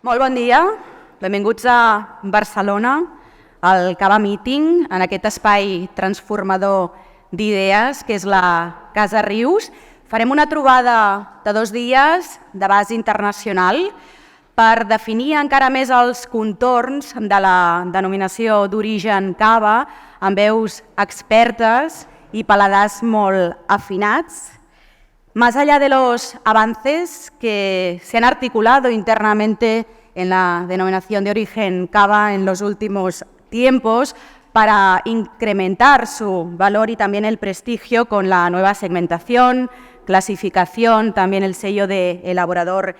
Molt bon dia, benvinguts a Barcelona, al Cava Meeting, en aquest espai transformador d'idees, que és la Casa Rius. Farem una trobada de 2 dies d'abast internacional per definir encara més els contorns de la denominació d'origen cava amb veus expertes y paladars molt afinats. Más allá de los avances que se han articulado internamente en la denominación de origen cava en los últimos tiempos para incrementar su valor y también el prestigio con la nueva segmentación, clasificación, también el sello de elaborador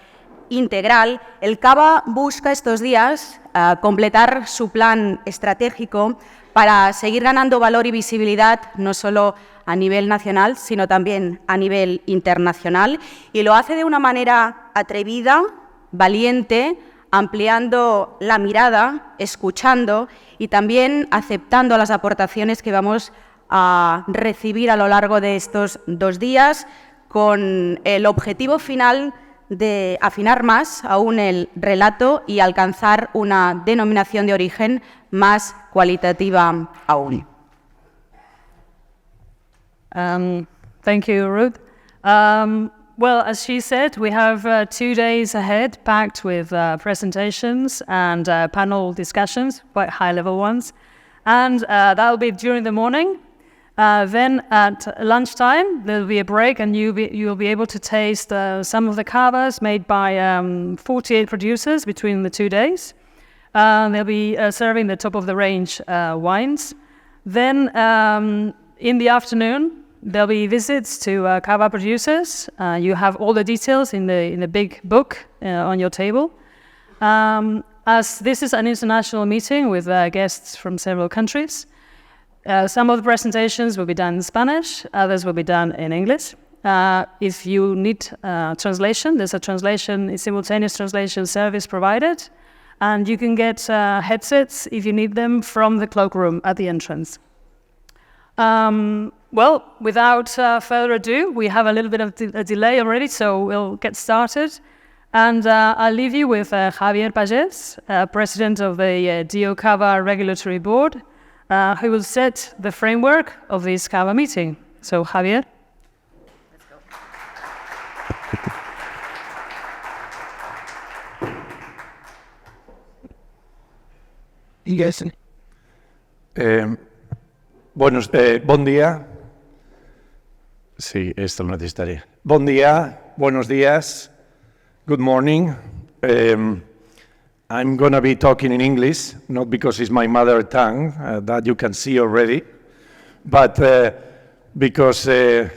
integral, el cava busca estos días completar su plan estratégico para seguir ganando valor y visibilidad no solo a nivel nacional, sino también a nivel internacional, y lo hace de una manera atrevida, valiente, ampliando la mirada, escuchando y también aceptando las aportaciones que vamos a recibir a lo largo de estos 2 días, con el objetivo final de afinar más aún el relato y alcanzar una denominación de origen más cualitativa aún. Thank you, Ruth. Well, as she said, we have 2 days ahead packed with presentations and panel discussions, quite high-level ones. And that will be during the morning. Then at lunchtime, there will be a break and you'll be able to taste some of the cavas made by 48 producers between the 2 days. They'll be serving the top-of-the-range wines. Then in the afternoon, there'll be visits to cava producers. You have all the details in the big book on your table. As this is an international meeting with guests from several countries, some of the presentations will be done in Spanish, others will be done in English. If you need translation, there's a simultaneous translation service provided, and you can get headsets if you need them from the cloakroom at the entrance. Well, without further ado, we have a little bit of a delay already, so we'll get started. And I'll leave you with Javier Pagés, President of the DO-Cava Regulatory Board, who will set the framework of this Cava meeting. So, Javier. Let's go. Yes. Bon día. Sí, esto lo necesitaría. Bon día, buenos días, good morning. I'm going to be talking in English, not because it's my mother tongue, that you can see already, but because, I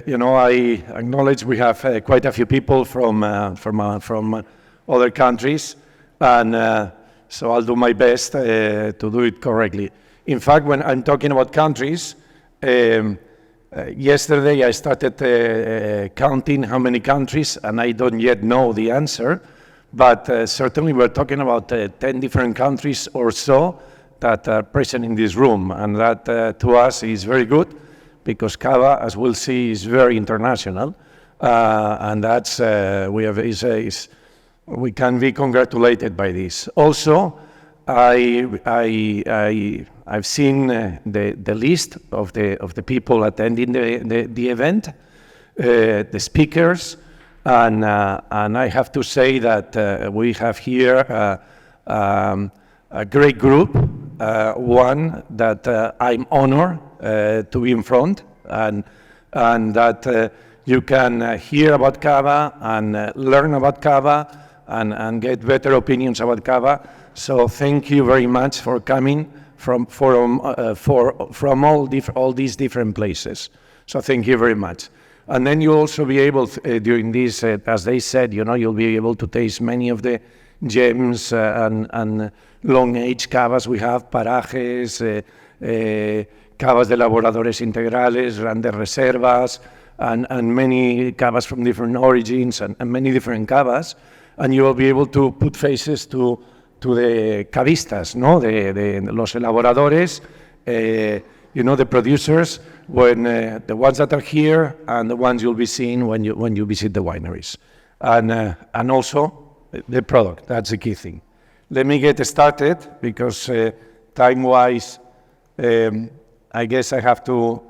acknowledge we have quite a few people from other countries, and so I'll do my best to do it correctly. In fact, when I'm talking about countries, yesterday I started counting how many countries, and I don't yet know the answer, but certainly we're talking about 10 different countries or so that are present in this room, and that to us is very good, because Cava, as we'll see, is very international, and that's we can be congratulated by this. Also, I've seen the list of the people attending the event, the speakers, and I have to say that we have here a great group, one that I'm honored to be in front, and that you can hear about Cava and learn about Cava and get better opinions about Cava. So thank you very much for coming from all these different places. So thank you very much. And then you'll also be able, during this, as they said, you'll be able to taste many of the gems and long-age cavas we have, parajes, cavas de elaboradores integrales, grandes reservas, and many cavas from different origins and many different cavas. And you will be able to put faces to the cavistas, ¿no? De los elaboradores, the producers, when the ones that are here and the ones you'll be seeing when you visit the wineries, and also the product. That's the key thing. let me get started because time-wise, I guess I have to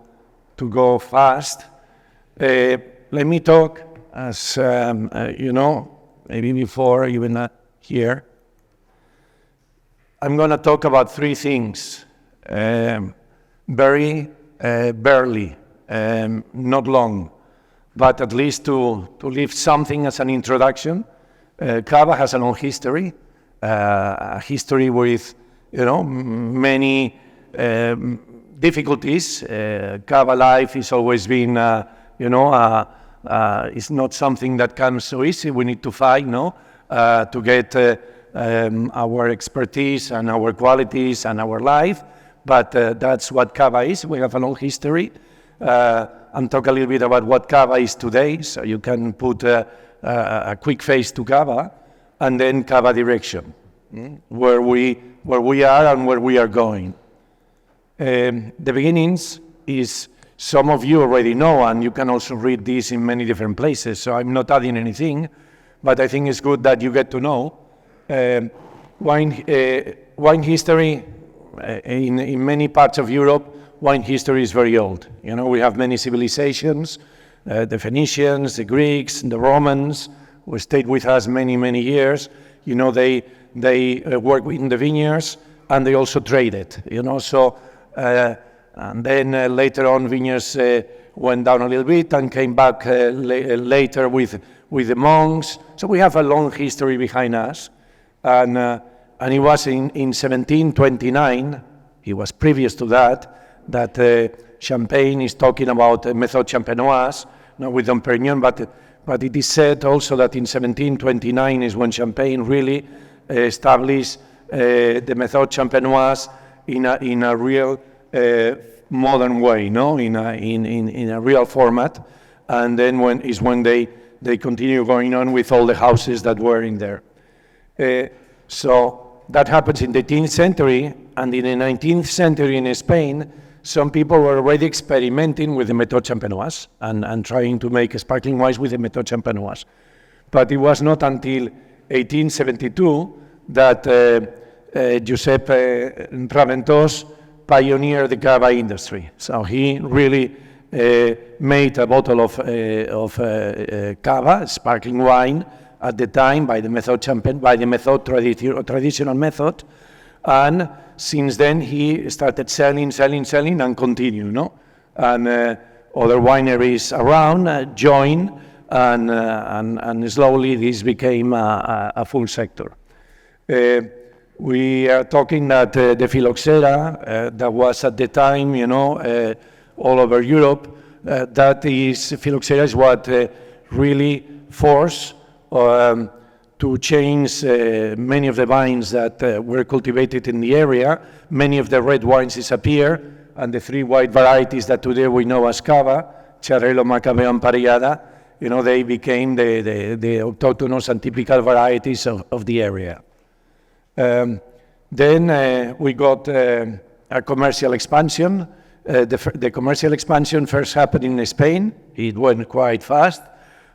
go fast. Let me talk, as you know, maybe before even here. I'm going to talk about three things, very barely, not long, but at least to leave something as an introduction. Cava has a long history, a history with, many difficulties. Cava life has always been, it's not something that comes so easy. We need to fight, to get our expertise and our qualities and our life. But that's what Cava is. We have a long history. And talk a little bit about what Cava is today, so you can put a quick face to Cava, and then Cava direction, where we are and where we are going. The beginnings is, some of you already know, and you can also read this in many different places, so I'm not adding anything, but I think it's good that you get to know. Wine history in many parts of Europe, wine history is very old. We have many civilizations, the Phoenicians, the Greeks, the Romans, who stayed with us many, many years. They worked in the vineyards, and they also traded, so, and then later on vineyards went down a little bit and came back later with the monks. So we have a long history behind us. And it was in 1729, it was previous to that Champagne is talking about method champenoise, not with Dom Perignon, but it is said also that in 1729 is when Champagne really established the method champenoise in a real modern way, in a real format, and then when they continue going on with all the houses that were in there. So that happens in the 18th century, and in the 19th century in Spain, some people were already experimenting with the method champenoise and trying to make sparkling wines with the method champenoise. But it was not until 1872 that Giuseppe Raventós pioneered the Cava industry. So he really made a bottle of Cava, sparkling wine, at the time by the method traditional method, and since then he started selling and continue, and other wineries around joined, and slowly this became a full sector. We are talking that the phylloxera that was at the time, all over Europe, phylloxera is what really forced to change many of the vines that were cultivated in the area. Many of the red wines disappear, and the three white varieties that today we know as Cava, Charrello, Macabeo, and Parellada, they became the autochthonous and typical varieties of the area. Then we got a commercial expansion. The commercial expansion first happened in Spain. It went quite fast,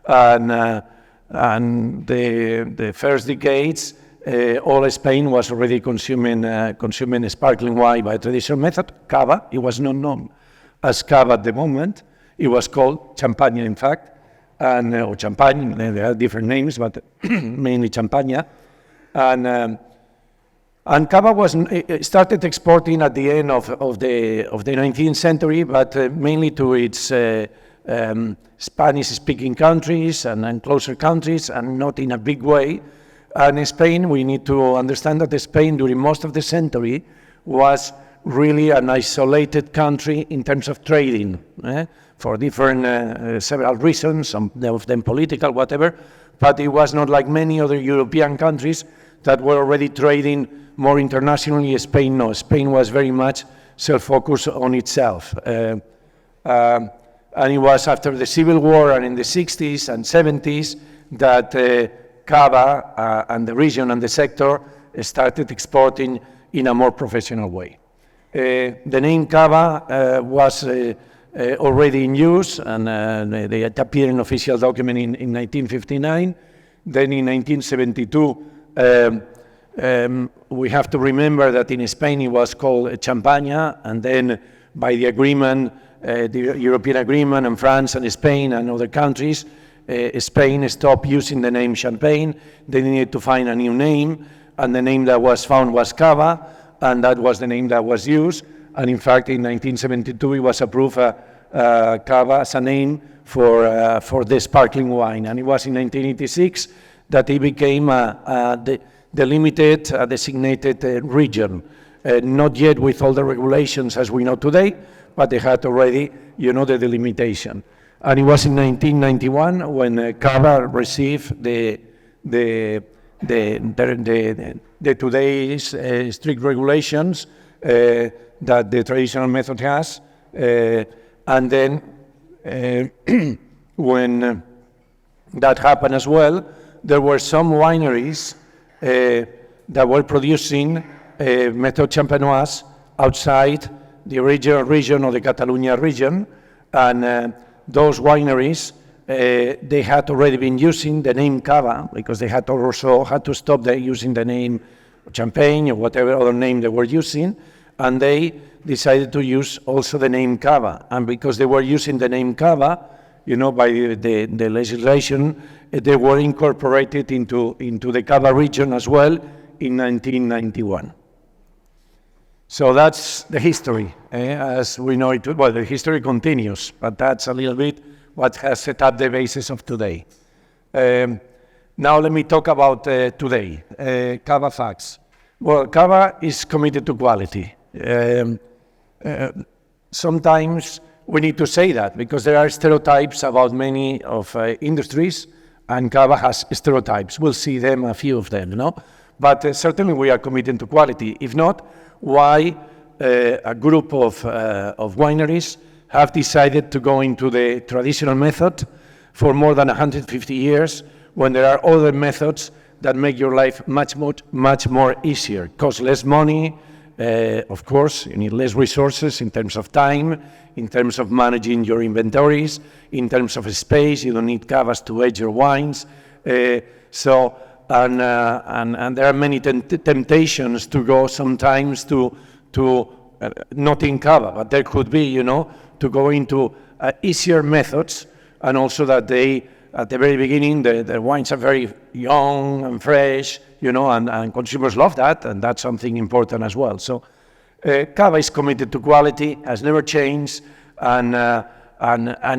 and the first decades, all Spain was already consuming sparkling wine by traditional method, Cava. It was not known as Cava at the moment. It was called Champagne, in fact, or Champagne. There are different names, but mainly Champagne. And Cava started exporting at the end of the 19th century, but mainly to its Spanish-speaking countries and closer countries, and not in a big way. And Spain, we need to understand that Spain, during most of the century, was really an isolated country in terms of trading, for different, several reasons, some of them political, whatever, but it was not like many other European countries that were already trading more internationally. Spain, no. Spain was very much self-focused on itself. And it was after the Civil War and in the 60s and 70s that Cava and the region and the sector started exporting in a more professional way. The name Cava was already in use, and they appeared in an official document in 1959. Then in 1972, we have to remember that in Spain it was called Champaña, and then by the agreement, the European agreement, and France and Spain and other countries, Spain stopped using the name Champagne. They needed to find a new name, and the name that was found was Cava, and that was the name that was used. And in fact, in 1972, it was approved Cava as a name for the sparkling wine. And it was in 1986 that it became the delimited, designated region. Not yet with all the regulations as we know today, but they had already, the delimitation. And it was in 1991 when Cava received the today's strict regulations that the traditional method has. And then when that happened as well, there were some wineries that were producing method champenoise outside the original region or the Catalonia region, and those wineries, they had already been using the name Cava because they had also had to stop using the name Champagne or whatever other name they were using, and they decided to use also the name Cava. And because they were using the name Cava, by the legislation, they were incorporated into the Cava region as well in 1991. So that's the history, as we know it. Well, the history continues, but that's a little bit what has set up the basis of today. Now let me talk about today, Cava facts. Well, Cava is committed to quality. Sometimes we need to say that because there are stereotypes about many of industries, and Cava has stereotypes. We'll see them, a few of them, But certainly we are committed to quality. If not, why a group of wineries have decided to go into the traditional method for more than 150 years when there are other methods that make your life much more easier, cost less money, of course, you need less resources in terms of time, in terms of managing your inventories, in terms of space, you don't need cavas to age your wines. And there are many temptations to go sometimes to not in cava, but there could be, to go into easier methods, and also that they, at the very beginning, the wines are very young and fresh, and consumers love that, and that's something important as well. So cava is committed to quality, has never changed, and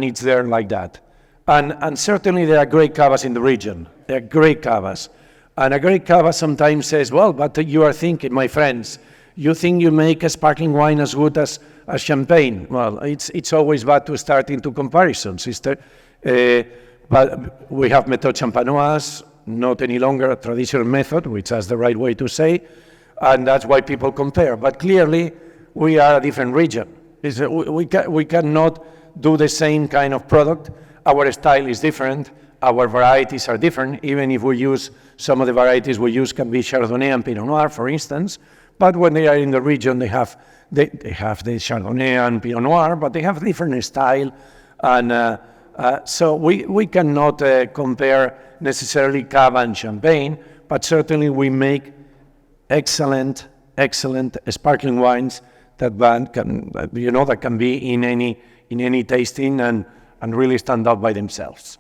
it's there like that. And certainly there are great cavas in the region. There are great cavas. And a great cava sometimes says, well, but you are thinking, my friends, you think you make a sparkling wine as good as champagne. Well, it's always bad to start into comparisons, sister. But we have method champenoise, not any longer a traditional method, which is the right way to say, and that's why people compare. But clearly, we are a different region. We cannot do the same kind of product. Our style is different. Our varieties are different. Even if we use some of the varieties we use can be Chardonnay and Pinot Noir, for instance. But when they are in the region, they have the Chardonnay and Pinot Noir, but they have different style. And so we cannot compare necessarily cava and champagne, but certainly we make excellent sparkling wines that can be in any tasting and really stand out by themselves.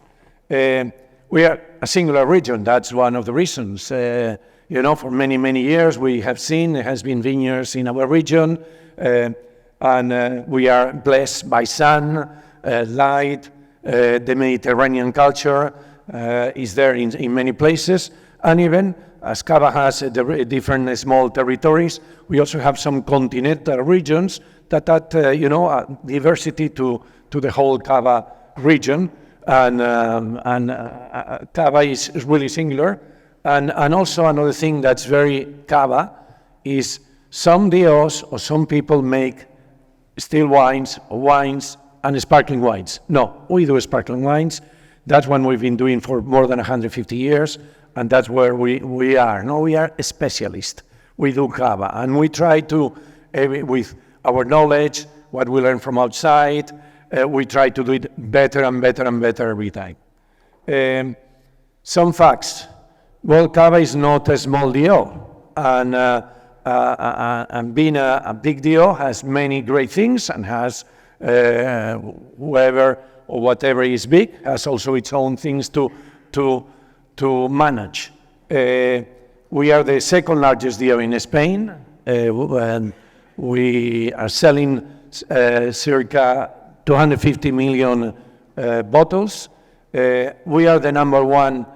We are a singular region. That's one of the reasons. For many years we have seen there has been vineyards in our region, and we are blessed by sun, light. The Mediterranean culture is there in many places, and even as Cava has different small territories, we also have some continental regions that add diversity to the whole Cava region. And Cava is really singular. And also another thing that's very Cava is some DOs or some people make still wines and sparkling wines. No, we do sparkling wines. That's what we've been doing for more than 150 years, and that's where we are. No, we are a specialist. We do Cava, and we try to, with our knowledge, what we learn from outside, we try to do it better and better and better every time. Some facts. Well, Cava is not a small DO. and being a big deal has many great things, and has whoever or whatever is big has also its own things to manage. We are the second largest deal in Spain, and we are selling circa 250 million bottles. We are the number one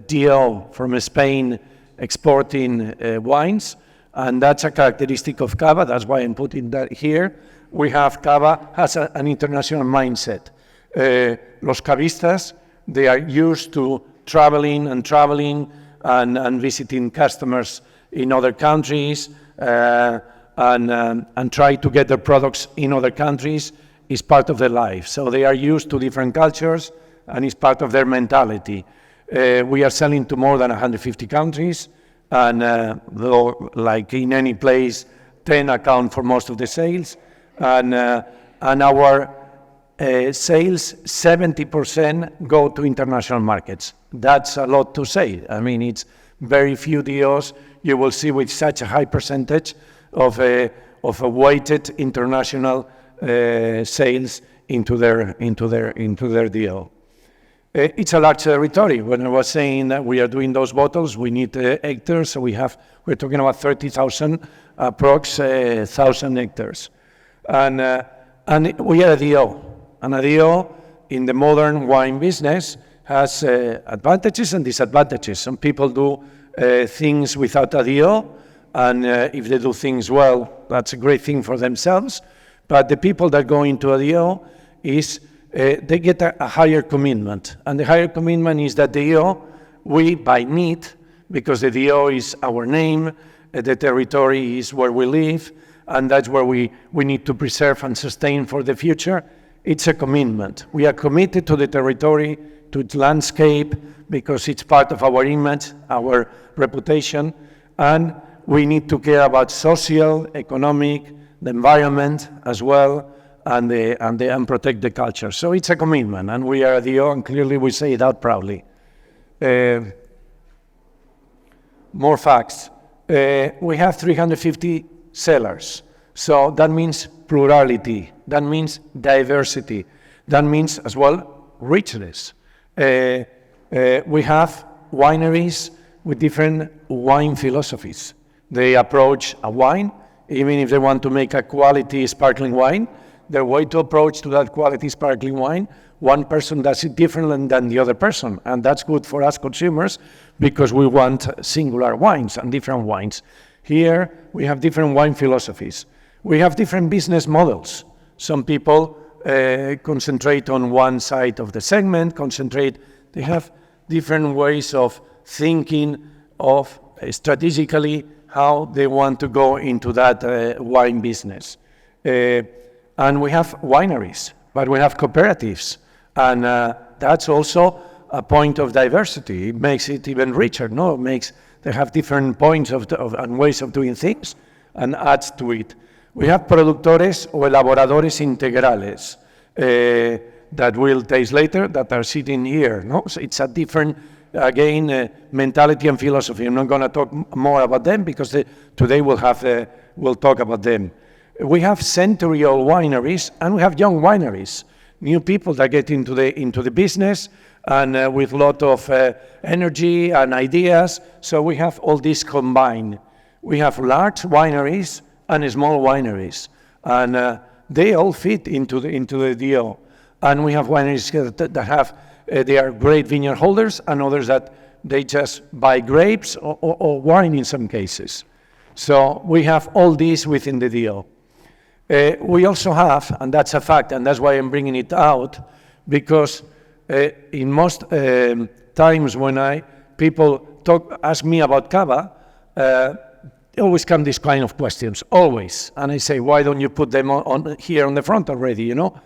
deal from Spain exporting wines, and that's a characteristic of Cava. That's why I'm putting that here. Cava has an international mindset. Los cavistas, they are used to traveling and visiting customers in other countries, and try to get their products in other countries is part of their life. So they are used to different cultures, and it's part of their mentality. We are selling to more than 150 countries, and though, like in any place, 10 account for most of the sales, and our sales, 70% go to international markets. That's a lot to say. I mean, it's very few deals you will see with such a high percentage of a weighted international sales into their deal. It's a large territory. When I was saying that we are doing those bottles, we need hectares. So we're talking about 30,000, approx 1,000 hectares, and we are a deal. And a deal in the modern wine business has advantages and disadvantages. Some people do things without a deal, and if they do things well, that's a great thing for themselves. But the people that go into a deal they get a higher commitment, and the higher commitment is that the deal we buy meat, because the deal is our name, the territory is where we live, and that's where we need to preserve and sustain for the future. It's a commitment. We are committed to the territory, to its landscape, because it's part of our image, our reputation, and we need to care about social, economic, the environment as well, and protect the culture. So it's a commitment, and we are a deal, and clearly we say it out proudly. More facts. We have 350 sellers. So that means plurality, that means diversity, that means as well richness. We have wineries with different wine philosophies. They approach a wine, even if they want to make a quality sparkling wine, their way to approach to that quality sparkling wine, one person does it differently than the other person, and that's good for us consumers because we want singular wines and different wines. Here we have different wine philosophies. We have different business models. Some people concentrate on one side of the segment, they have different ways of thinking of strategically how they want to go into that wine business. And we have wineries, but we have cooperatives. And that's also a point of diversity. It makes it even richer, no? They have different points and ways of doing things and adds to it. We have productores o elaboradores integrales that we'll taste later that are sitting here, no? So it's a different, again, mentality and philosophy. I'm not going to talk more about them because today we'll talk about them. We have century-old wineries and we have young wineries, new people that get into the business and with a lot of energy and ideas. So we have all this combined. We have large wineries and small wineries, and they all fit into the deal. And we have wineries that have they are great vineyard holders, and others that they just buy grapes or wine in some cases. So we have all these within the deal. We also have, and that's a fact, and that's why I'm bringing it out, because in most times when people ask me about Cava, always come these kind of questions, always. And I say, why don't you put them on here on the front already, you know?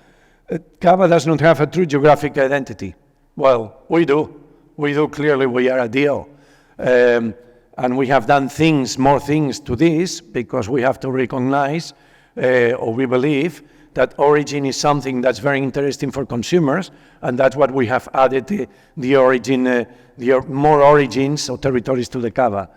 Cava does not have a true geographic identity. Well, we do. We do, clearly, we are a deal. And we have done more things to this, because we have to recognize, or we believe, that origin is something that's very interesting for consumers, and that's what we have added the origin, more origins or territories to the Cava.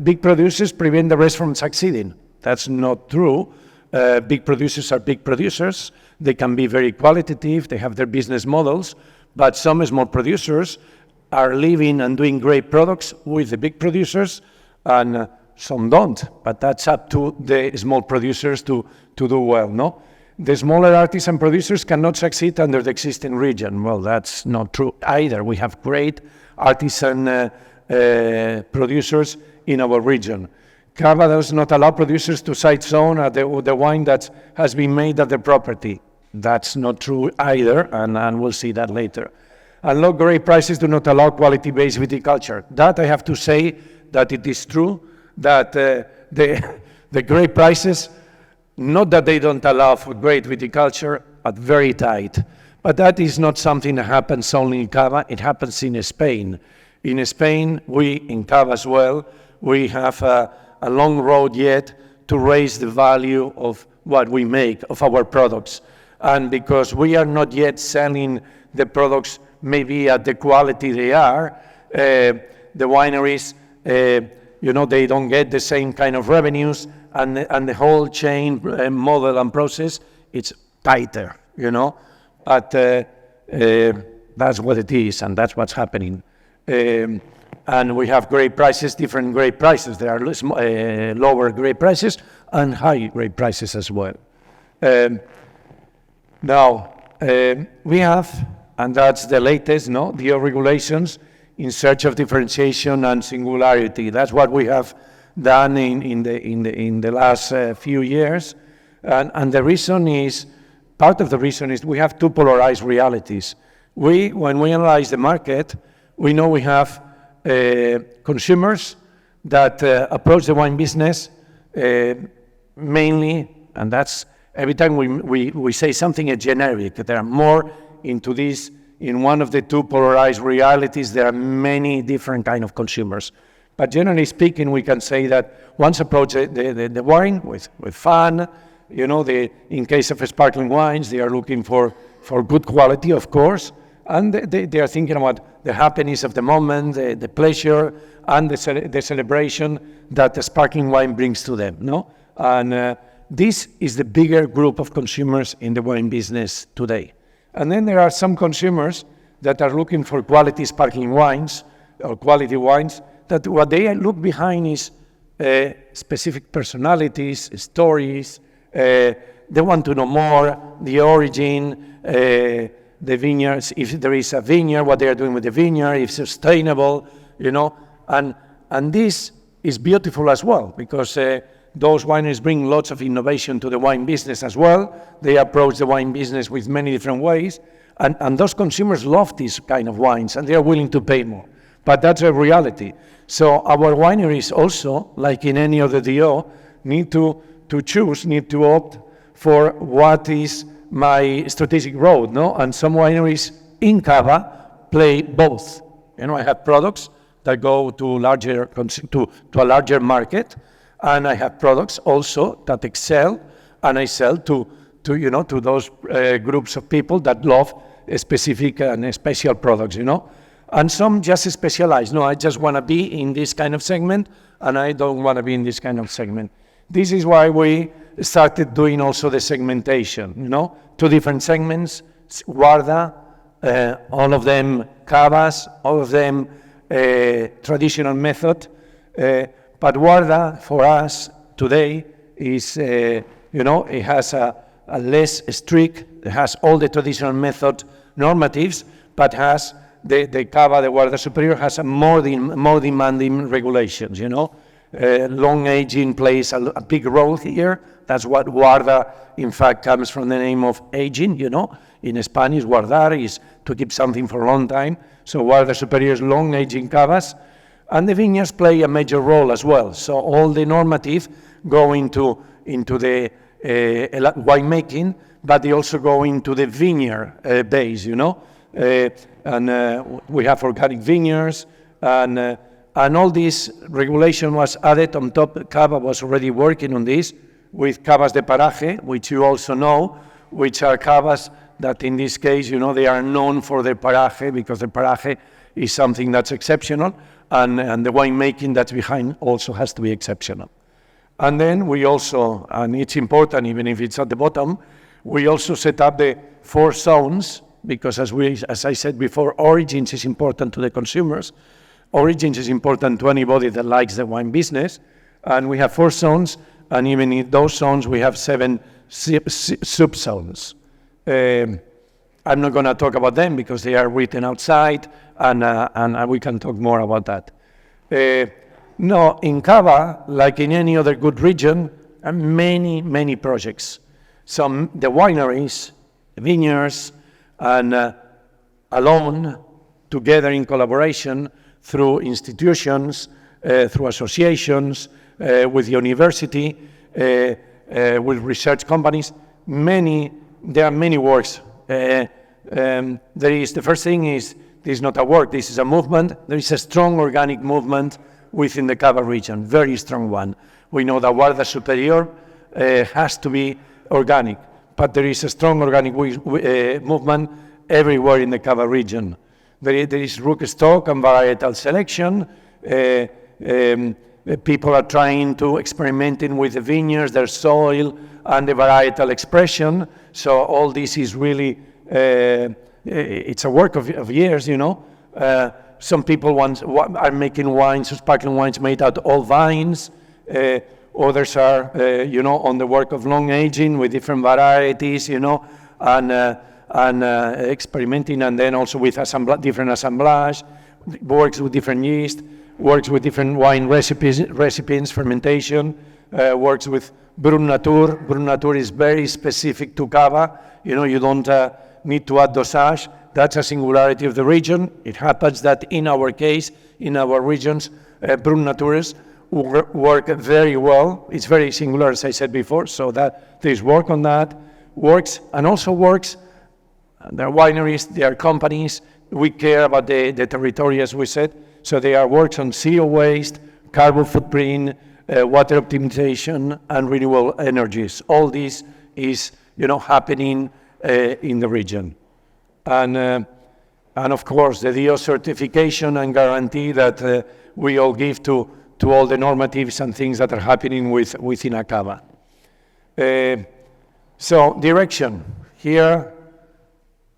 big producers prevent the rest from succeeding. That's not true. Big producers are big producers. They can be very qualitative. They have their business models. But some small producers are living and doing great products with the big producers, and some don't. But that's up to the small producers to do well, no? The smaller artisan producers cannot succeed under the existing region. Well, that's not true either. We have great artisan producers in our region. Cava does not allow producers to site zone the wine that has been made at the property. That's not true either, and we'll see that later. And low grape prices do not allow quality-based viticulture. That I have to say that it is true that the grape prices, not that they don't allow for great viticulture, but very tight. But that is not something that happens only in Cava, it happens in Spain. In Spain, in Cava as well, we have a long road yet to raise the value of what we make, of our products. And because we are not yet selling the products maybe at the quality they are, the wineries, they don't get the same kind of revenues, and the whole chain model and process, it's tighter, But that's what it is, and that's what's happening. And we have grape prices, different grape prices. There are lower grape prices and high grape prices as well. Now, we have, and that's the latest, the regulations in search of differentiation and singularity. That's what we have done in the last few years. And the reason is, part of the reason is we have two polarized realities. When we analyze the market, we know we have consumers that approach the wine business mainly, and that's every time we say something generic, that there are more into this. In one of the two polarized realities, there are many different kind of consumers. But generally speaking, we can say that once approach the wine with fun, in case of sparkling wines, they are looking for good quality, of course, and they are thinking about the happiness of the moment, the pleasure, and the celebration that the sparkling wine brings to them, And this is the bigger group of consumers in the wine business today. And then there are some consumers that are looking for quality sparkling wines or quality wines, that what they look behind is specific personalities, stories. They want to know more, the origin, the vineyards, if there is a vineyard, what they are doing with the vineyard, if sustainable, and this is beautiful as well, because those wineries bring lots of innovation to the wine business as well. They approach the wine business with many different ways, and those consumers love these kind of wines, and they are willing to pay more. But that's a reality. So our wineries also, like in any other DO, need to opt for what is my strategic road, And some wineries in Cava play both. I have products that go to a larger market, and I have products also that excel, and I sell to those groups of people that love specific and special products, And some just specialize. No, I just want to be in this kind of segment, and I don't want to be in this kind of segment. This is why we started doing also the segmentation, Two different segments, Guarda, all of them Cavas, all of them traditional method. But Guarda, for us today, is, it has a less strict, it has all the traditional method normatives, but has the Cava, the Guarda Superior, has a more demanding regulations, Long aging plays a big role here. That's what Guarda, in fact, comes from the name of aging, In Spanish, guardar is to keep something for a long time. So Guarda Superior is long aging Cavas. And the vineyards play a major role as well. So all the normative go into the winemaking, but they also go into the vineyard base, And we have organic vineyards, and all this regulation was added on top. Cava was already working on this with Cavas de Paraje, which you also know, which are Cavas that in this case, they are known for their Paraje, because the Paraje is something that's exceptional. and the winemaking that's behind also has to be exceptional. And then we also, and it's important even if it's at the bottom, we also set up the 4 zones, because as I said before, origins is important to the consumers. Origins is important to anybody that likes the wine business. And we have 4 zones, and even in those zones we have 7 sub-zones. I'm not going to talk about them because they are written outside, and we can talk more about that. No, in Cava, like in any other good region, many projects. Some the wineries, the vineyards, and alone, together in collaboration, through institutions, through associations, with university, with research companies. There are many works. The first thing is, this is not a work, this is a movement. There is a strong organic movement within the Cava region, very strong one. We know that Guarda Superior has to be organic, but there is a strong organic movement everywhere in the Cava region. There is root stock and varietal selection. People are trying to experimenting with the vineyards, their soil, and the varietal expression. So all this is really, it's a work of years, you know. Some people are making wines, sparkling wines made out of all vines. Others are, on the work of long aging with different varieties, and experimenting, and then also with different assemblage, works with different yeast, works with different wine recipes, fermentation, works with Brut Nature. Brut Nature is very specific to Cava. You don't need to add dosage. That's a singularity of the region. It happens that in our case, in our regions, Brut Natures work very well. It's very singular, as I said before, so that there's work on that. Works, and also works, there are wineries, there are companies. We care about the territory, as we said. So there are works on CO waste, carbon footprint, water optimization, and renewable energies. All this is, happening in the region. And of course, the DO certification and guarantee that we all give to all the normatives and things that are happening within Cava. So direction. Here,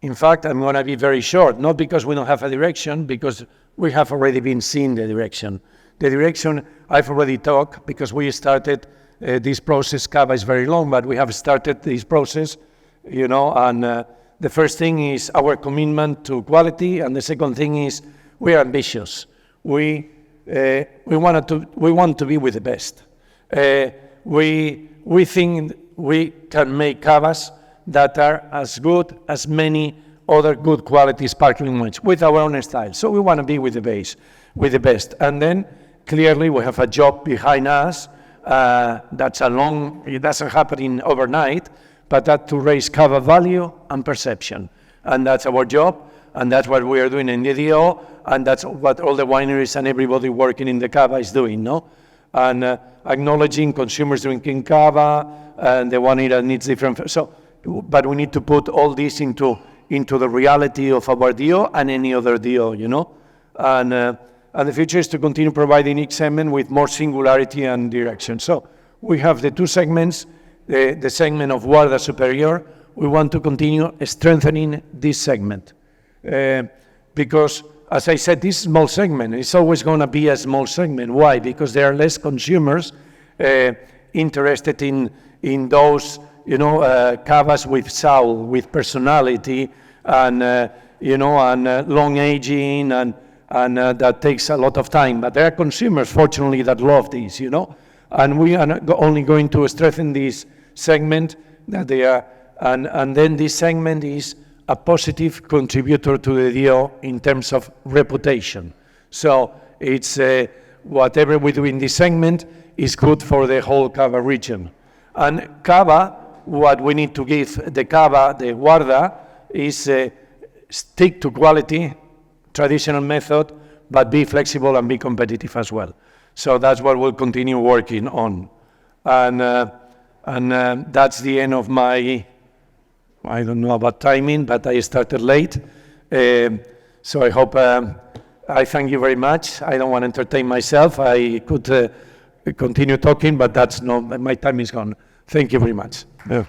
in fact, I'm going to be very short, not because we don't have a direction, because we have already been seeing the direction. The direction, I've already talked, because we started this process. Cava is very long, but we have started this process, and the first thing is our commitment to quality, and the second thing is we are ambitious. We want to be with the best. We think we can make cavas that are as good as many other good quality sparkling wines with our own style. So we want to be with the best. And then clearly we have a job behind us. It doesn't happen overnight, but that to raise Cava value and perception. And that's our job, and that's what we are doing in the DO, and that's what all the wineries and everybody working in the Cava is doing, no? And acknowledging consumers drinking Cava, and the one that needs different. So, but we need to put all this into the reality of our DO and any other DO, And the future is to continue providing each segment with more singularity and direction. So we have the 2 segments. The segment of Guarda Superior, we want to continue strengthening this segment. Because, as I said, this small segment is always going to be a small segment. Why? Because there are less consumers interested in those, cavas with soul, with personality, and, and long aging, and that takes a lot of time. But there are consumers, fortunately, that love this, And we are only going to strengthen this segment that they are, and then this segment is a positive contributor to the DO in terms of reputation. So it's whatever we do in this segment is good for the whole Cava region. And Cava, what we need to give the Cava, the Guarda, is stick to quality, traditional method, but be flexible and be competitive as well. So that's what we'll continue working on. And that's the end of my, I don't know about timing, but I started late. So I hope I thank you very much. I don't want to entertain myself. I could continue talking, but that's not, my time is gone. Thank you very much. Yeah.